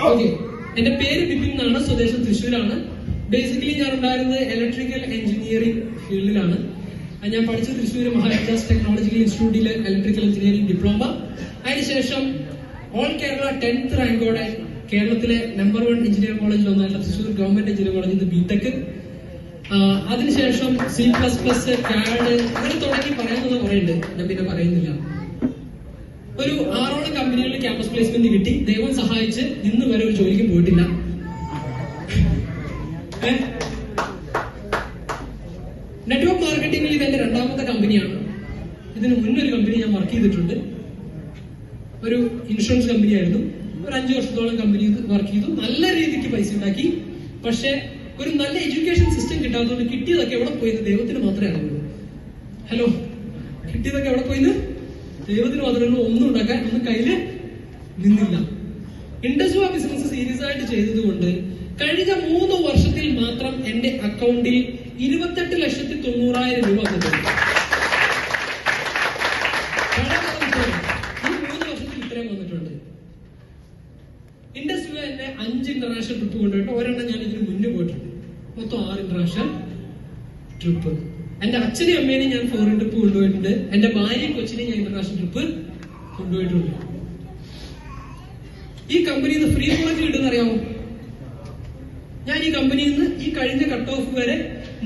Okay, എന്റെ പേര് ബിപിൻ എന്നാണ്, സ്വദേശം തൃശ്ശൂരാണ്. ബേസിക്കലി ഞാൻ ഉണ്ടായിരുന്നത് ഇലക്ട്രിക്കൽ എഞ്ചിനീയറിംഗ് ഫീൽഡിലാണ്. ഞാൻ പഠിച്ച തൃശ്ശൂർ മഹാരാജാസ് ടെക്നോളജിക്കൽ ഇൻസ്റ്റിറ്റ്യൂട്ടിലെ ഇലക്ട്രിക്കൽ എഞ്ചിനീയറിംഗ് ഡിപ്ലോമ. അതിനുശേഷം ഓൾ കേരള 10th റാങ്കോടെ കേരളത്തിലെ നമ്പർ 1 എഞ്ചിനീയറിംഗ് കോളേജിൽ ഒന്നായിട്ടുള്ള തൃശ്ശൂർ ഗവൺമെന്റ് എഞ്ചിനീയറിംഗ് കോളേജിൽ നിന്ന് ബിടെക്. അതിനുശേഷം C++, CAD അങ്ങനെ തുടങ്ങി പറയാമെന്ന് പറയുന്നുണ്ട്, ഞാൻ പിന്നെ പറയുന്നില്ല. ഒരു 6ഓളം കമ്പനികളിൽ ക്യാമ്പസ് പ്ലേസ്മെന്റ് കിട്ടി. ദൈവം സഹായിച്ച് ഇന്ന് വരെ ഒരു ജോലിക്കും പോയിട്ടില്ല. നെറ്റ്വർക്ക് മാർക്കറ്റിംഗിൽ ഇതെന്റെ 2ാമത്തെ കമ്പനിയാണ്. ഇതിന് മുന്നൊരു കമ്പനി ഞാൻ വർക്ക് ചെയ്തിട്ടുണ്ട്, ഒരു ഇൻഷുറൻസ് കമ്പനി ആയിരുന്നു. ഒരു 5 വർഷത്തോളം കമ്പനി വർക്ക് ചെയ്തു, നല്ല രീതിക്ക് പൈസ ഉണ്ടാക്കി. പക്ഷെ ഒരു നല്ല എഡ്യൂക്കേഷൻ സിസ്റ്റം കിട്ടാത്തതുകൊണ്ട് കിട്ടിയതൊക്കെ എവിടെ പോയത് ദൈവത്തിന് മാത്രമേ അറിയുള്ളൂ. ഹലോ, കിട്ടിയതൊക്കെ എവിടെ പോയിന്ന് ദൈവത്തിന് മാത്രമേ, ഒന്നും ഉണ്ടാക്കാൻ ഒന്നും കയ്യില് നിന്നില്ല. ഇൻഡസ്ട്രി ബിസിനസ് സീരിയസ് ആയിട്ട് ചെയ്തതുകൊണ്ട് കഴിഞ്ഞ 3 വർഷത്തിൽ മാത്രം എന്റെ അക്കൗണ്ടിൽ 28,90,000 രൂപ വന്നിട്ടുണ്ട്. ഈ 3 വർഷത്തിൽ ഇത്രയും വന്നിട്ടുണ്ട്. ഇൻഡസ്ട്രി എന്നെ 5 ഇന്റർനാഷണൽ ട്രിപ്പ് കൊണ്ടുപോയിട്ട് ഒരെണ്ണം ഞാൻ ഇതിന് മുന്നേ പോയിട്ടുണ്ട്. മൊത്തം 6 ഇന്റർനാഷണൽ ട്രിപ്പ്. എന്റെ അച്ഛനെയും അമ്മേനെയും ഞാൻ ഫോറിൻ ട്രിപ്പ് കൊണ്ടുപോയിട്ടുണ്ട്. എന്റെ ഭാര്യയും കൊച്ചിനെയും ഞാൻ ഇന്റർനാഷണൽ ട്രിപ്പ് കൊണ്ടുപോയിട്ടുണ്ട്. ഈ കമ്പനിയിൽ നിന്ന് ഫ്രീ പ്രോഡക്റ്റ് കിട്ടുന്ന അറിയാമോ? ഞാൻ ഈ കമ്പനിയിൽ നിന്ന് ഈ കഴിഞ്ഞ കട്ട് ഓഫ് വരെ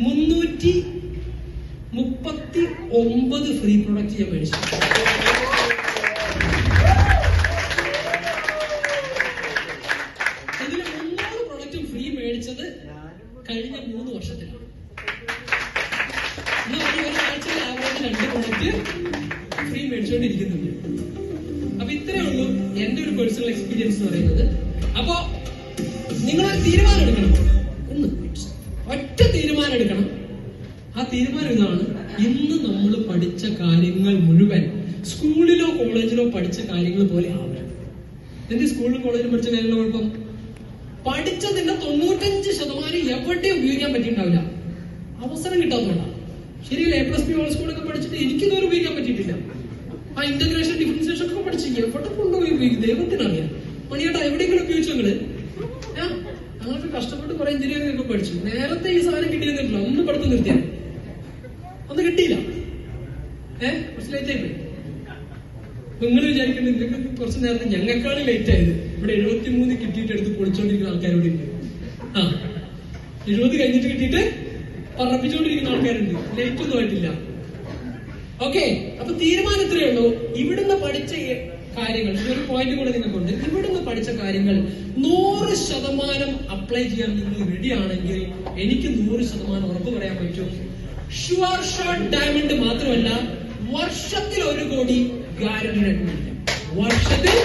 339 ഫ്രീ പ്രോഡക്റ്റ് ഞാൻ മേടിച്ചു. ഇതിൽ 300 പ്രോഡക്റ്റും ഫ്രീ മേടിച്ചത് കഴിഞ്ഞ 3 വർഷത്തിലാണ്. ഒരാഴ്ചയിൽ ആവറേജ് 2 പ്രോഡക്റ്റ് ഫ്രീ മേടിച്ചുകൊണ്ടിരിക്കുന്നുണ്ട്. അപ്പൊ ഇത്രയേ ഉള്ളൂ എന്റെ ഒരു പേഴ്സണൽ എക്സ്പീരിയൻസ് എന്ന് പറയുന്നത്. അപ്പോ നിങ്ങളൊരു തീരുമാനം എടുക്കണം, ഒറ്റ തീരുമാനം എടുക്കണം. ആ തീരുമാനം ഇതാണ്: ഇന്ന് നമ്മൾ പഠിച്ച കാര്യങ്ങൾ മുഴുവൻ സ്കൂളിലോ കോളേജിലോ പഠിച്ച കാര്യങ്ങൾ പോലെ ആവണം. എന്ത് സ്കൂളിലും കോളേജിലും പഠിച്ച കാര്യങ്ങൾ കുഴപ്പം? പഠിച്ചതിന്റെ 95% എവിടെയും ഉപയോഗിക്കാൻ പറ്റിയിട്ടുണ്ടാവില്ല, അവസരം കിട്ടാത്തതുകൊണ്ടാണ്. ശരിയല്ല, A+B ഹോൾ സ്കൂളൊക്കെ പഠിച്ചിട്ട് എനിക്കിതുവരെ ഉപയോഗിക്കാൻ പറ്റിയിട്ടില്ല. ആ ഇന്റഗ്രേഷൻ ഡിഫറൻസിയേഷൻ ഒക്കെ പഠിച്ച് എവിടെ കൊണ്ടുപോയി ഉപയോഗിക്കും ദൈവത്തിനറിയാം. പണിയേട്ടാ എവിടെയെങ്കിലും ഉപയോഗിച്ചു നിങ്ങള്? ഞങ്ങൾക്ക് കഷ്ടപ്പെട്ട് കുറെ എഞ്ചിനീയറിംഗ് ഒക്കെ പഠിച്ചു. നേരത്തെ ഈ സാധനം കിട്ടിയിരുന്നില്ല, ഒന്ന് പഠിത്തം നിർത്തിയാൽ ഒന്ന് കിട്ടിയില്ല. കുറച്ച് ലേറ്റ് ആയിപ്പോയി. നിങ്ങൾ വിചാരിക്കുന്നത് നിങ്ങൾക്ക് കുറച്ച് നേരത്തെ ഞങ്ങൾക്കാണ് ലേറ്റ് ആയത്. ഇവിടെ 73 കിട്ടിയിട്ട് എടുത്ത് പൊളിച്ചോണ്ടിരിക്കുന്ന ആൾക്കാരോട് ഉണ്ട്. 70 കഴിഞ്ഞിട്ട് കിട്ടിയിട്ട് പറപ്പിച്ചുകൊണ്ടിരിക്കുന്ന ആൾക്കാരുണ്ട്. ലേറ്റ് ഒന്നും ആയിട്ടില്ല. ഓക്കെ, അപ്പൊ തീരുമാനത്തിലേ ഉള്ളൂ. ഇവിടുന്ന് പഠിച്ച കാര്യങ്ങൾ, ഒരു പോയിന്റ് കൂടെ നിങ്ങൾക്കുണ്ട്. ഇവിടുന്ന് പഠിച്ച കാര്യങ്ങൾ 100% അപ്ലൈ ചെയ്യാൻ നിങ്ങൾ റെഡി ആണെങ്കിൽ എനിക്ക് 100% ഉറപ്പ് പറയാൻ പറ്റും. ഷുവർ ഷോട്ട് ഡയമണ്ട് മാത്രമല്ല, വർഷത്തിൽ 1 കോടി ഗ്യാരണ്ടി. വർഷത്തിൽ